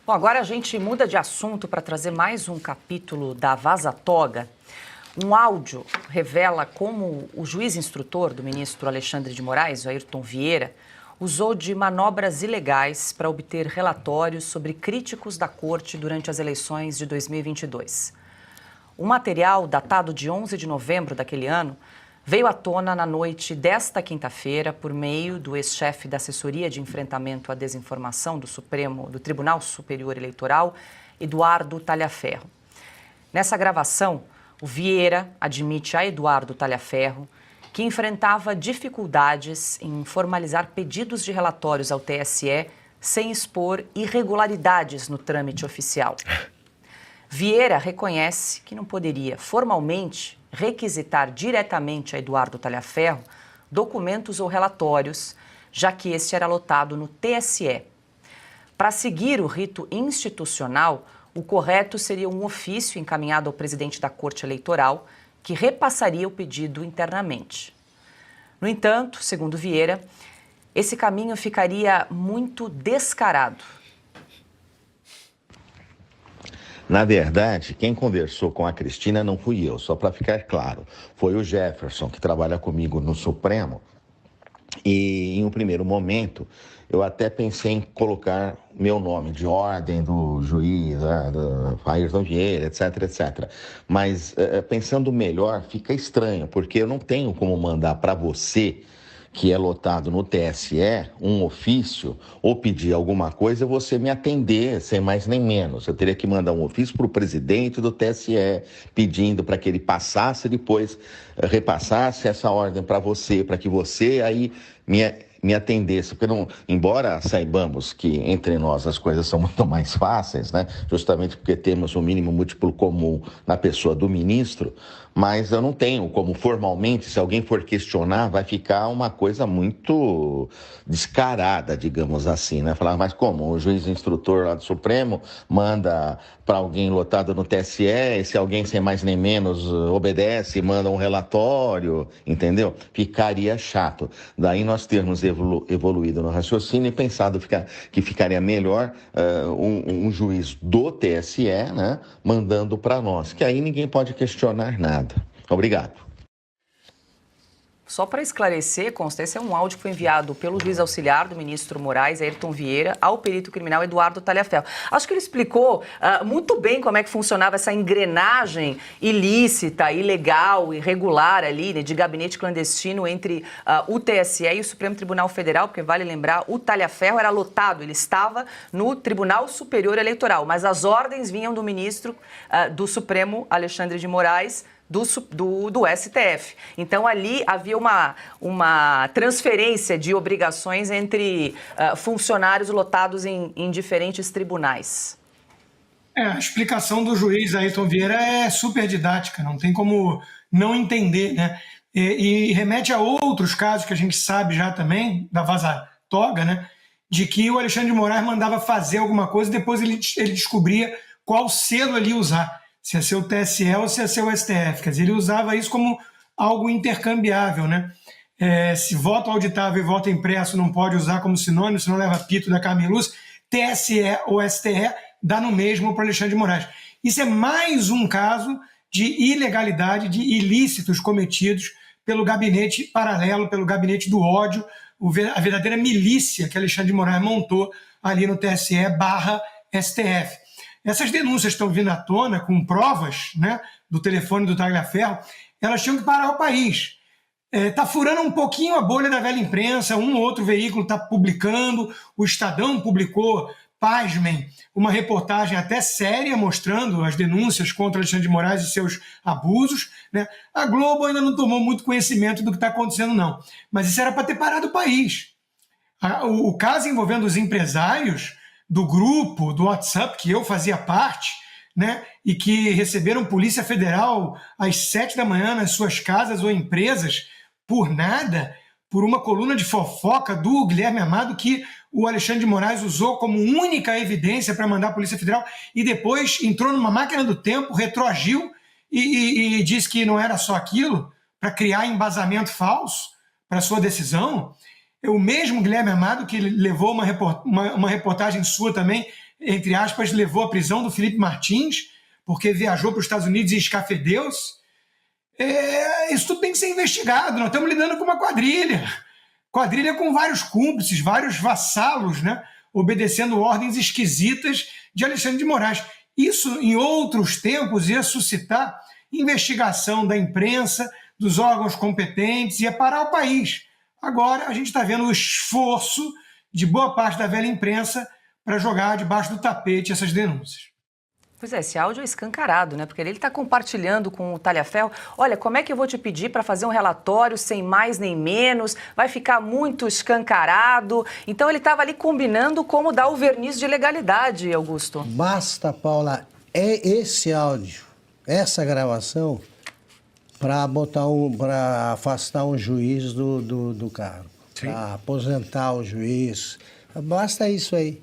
Bom, agora a gente muda de assunto para trazer mais um capítulo da Vaza Toga. Um áudio revela como o juiz instrutor do ministro Alexandre de Moraes, o Ayrton Vieira, usou de manobras ilegais para obter relatórios sobre críticos da corte durante as eleições de 2022. O material, datado de 11 de novembro daquele ano, veio à tona na noite desta quinta-feira por meio do ex-chefe da Assessoria de Enfrentamento à Desinformação do Tribunal Superior Eleitoral, Eduardo Talhaferro. Nessa gravação, o Vieira admite a Eduardo Talhaferro que enfrentava dificuldades em formalizar pedidos de relatórios ao TSE sem expor irregularidades no trâmite oficial. Vieira reconhece que não poderia formalmente requisitar diretamente a Eduardo Talhaferro documentos ou relatórios, já que este era lotado no TSE. Para seguir o rito institucional, o correto seria um ofício encaminhado ao presidente da Corte Eleitoral, que repassaria o pedido internamente. No entanto, segundo Vieira, esse caminho ficaria muito descarado. Na verdade, quem conversou com a Cristina não fui eu, só para ficar claro. Foi o Jefferson, que trabalha comigo no Supremo. E em um primeiro momento, eu até pensei em colocar meu nome de ordem do juiz, do Ayrton Vieira, etc, etc. Mas pensando melhor, fica estranho, porque eu não tenho como mandar para você, que é lotado no TSE, um ofício, ou pedir alguma coisa, você me atender, sem mais nem menos. Eu teria que mandar um ofício para o presidente do TSE, pedindo para que ele passasse, depois repassasse essa ordem para você, para que você aí me atendesse, porque não, embora saibamos que entre nós as coisas são muito mais fáceis, né? Justamente porque temos um mínimo múltiplo comum na pessoa do ministro, mas eu não tenho como formalmente, se alguém for questionar, vai ficar uma coisa muito descarada, digamos assim, né? Falar, mas como? O juiz instrutor lá do Supremo manda para alguém lotado no TSE, e se alguém sem mais nem menos obedece, manda um relatório, entendeu? Ficaria chato. Daí nós termos evoluído no raciocínio e pensado que ficaria melhor um juiz do TSE, né, mandando para nós, que aí ninguém pode questionar nada. Obrigado. Só para esclarecer, consta, esse é um áudio que foi enviado pelo juiz auxiliar do ministro Moraes, Ayrton Vieira, ao perito criminal Eduardo Talhaferro. Acho que ele explicou muito bem como é que funcionava essa engrenagem ilícita, ilegal, irregular ali, né, de gabinete clandestino entre o TSE e o Supremo Tribunal Federal, porque vale lembrar, o Talhaferro era lotado, ele estava no Tribunal Superior Eleitoral, mas as ordens vinham do ministro do Supremo, Alexandre de Moraes, do STF. Então, ali havia uma transferência de obrigações entre funcionários lotados em diferentes tribunais. A explicação do juiz Ayrton Vieira é super didática, não tem como não entender, né? E remete a outros casos que a gente sabe já também, da Vaza Toga, né? De que o Alexandre de Moraes mandava fazer alguma coisa e depois ele descobria qual selo ali usar. Se ia ser o TSE ou se ia ser o STF. Quer dizer, ele usava isso como algo intercambiável, né? Se voto auditável e voto impresso não pode usar como sinônimo, senão leva pito da Carmen Lúcia, TSE ou STE dá no mesmo para Alexandre de Moraes. Isso é mais um caso de ilegalidade, de ilícitos cometidos pelo gabinete paralelo, pelo gabinete do ódio, a verdadeira milícia que Alexandre de Moraes montou ali no TSE/STF. Essas denúncias estão vindo à tona com provas, né, do telefone do Talhaferro, elas tinham que parar o país. Está furando um pouquinho a bolha da velha imprensa, um ou outro veículo está publicando, o Estadão publicou, pasmem, uma reportagem até séria mostrando as denúncias contra Alexandre de Moraes e seus abusos, né? A Globo ainda não tomou muito conhecimento do que está acontecendo, não. Mas isso era para ter parado o país. O caso envolvendo os empresários do grupo, do WhatsApp, que eu fazia parte, né, e que receberam Polícia Federal às 7 da manhã nas suas casas ou empresas, por nada, por uma coluna de fofoca do Guilherme Amado, que o Alexandre de Moraes usou como única evidência para mandar a Polícia Federal, e depois entrou numa máquina do tempo, retroagiu e disse que não era só aquilo, para criar embasamento falso para sua decisão. O mesmo Guilherme Amado, que levou uma reportagem sua também, entre aspas, levou à prisão do Felipe Martins, porque viajou para os Estados Unidos e escafedeu-se. Isso tudo tem que ser investigado. Nós estamos lidando com uma quadrilha com vários cúmplices, vários vassalos, né, obedecendo ordens esquisitas de Alexandre de Moraes. Isso, em outros tempos, ia suscitar investigação da imprensa, dos órgãos competentes, ia parar o país. Agora, a gente está vendo o esforço de boa parte da velha imprensa para jogar debaixo do tapete essas denúncias. Pois é, esse áudio é escancarado, né? Porque ele está compartilhando com o Talhaferro. Olha, como é que eu vou te pedir para fazer um relatório sem mais nem menos? Vai ficar muito escancarado. Então ele estava ali combinando como dar o verniz de legalidade, Augusto. Basta, Paula, esse áudio, essa gravação, para afastar um juiz do cargo, para aposentar o juiz. Basta isso aí.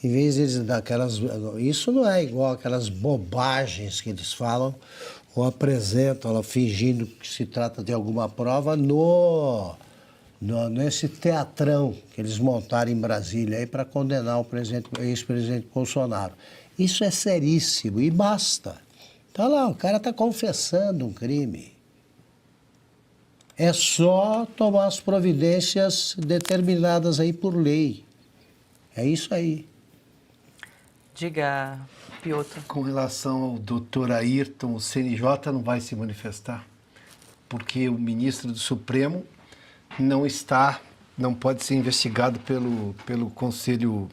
Em vez deles dar aquelas... Isso não é igual aquelas bobagens que eles falam ou apresentam, fingindo que se trata de alguma prova nesse teatrão que eles montaram em Brasília aí para condenar o ex-presidente Bolsonaro. Isso é seríssimo e basta. Tá lá, o cara está confessando um crime. É só tomar as providências determinadas aí por lei. É isso aí. Diga, Piotr. Com relação ao doutor Ayrton, o CNJ não vai se manifestar, porque o ministro do Supremo não pode ser investigado pelo Conselho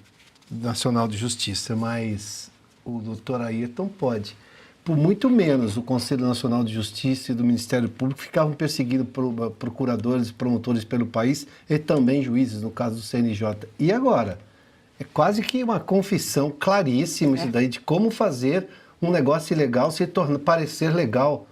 Nacional de Justiça, mas o doutor Ayrton pode. Por muito menos o Conselho Nacional de Justiça e do Ministério Público ficavam perseguindo procuradores e promotores pelo país e também juízes, no caso do CNJ. E agora? É quase que uma confissão claríssima isso daí de como fazer um negócio ilegal se parecer legal.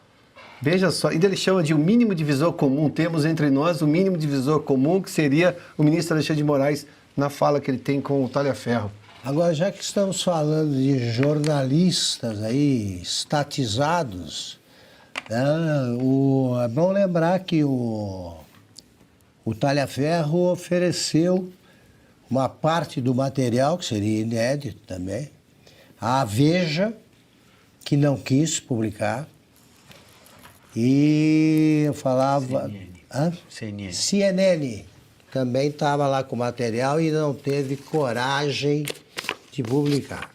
Veja só, e ele chama de o mínimo divisor comum. Temos entre nós o mínimo divisor comum, que seria o ministro Alexandre de Moraes na fala que ele tem com o Talhaferro. Agora, já que estamos falando de jornalistas aí estatizados, né, é bom lembrar que o Talhaferro ofereceu uma parte do material, que seria inédito também, à Veja, que não quis publicar, e eu falava... CNN também estava lá com material e não teve coragem de publicar.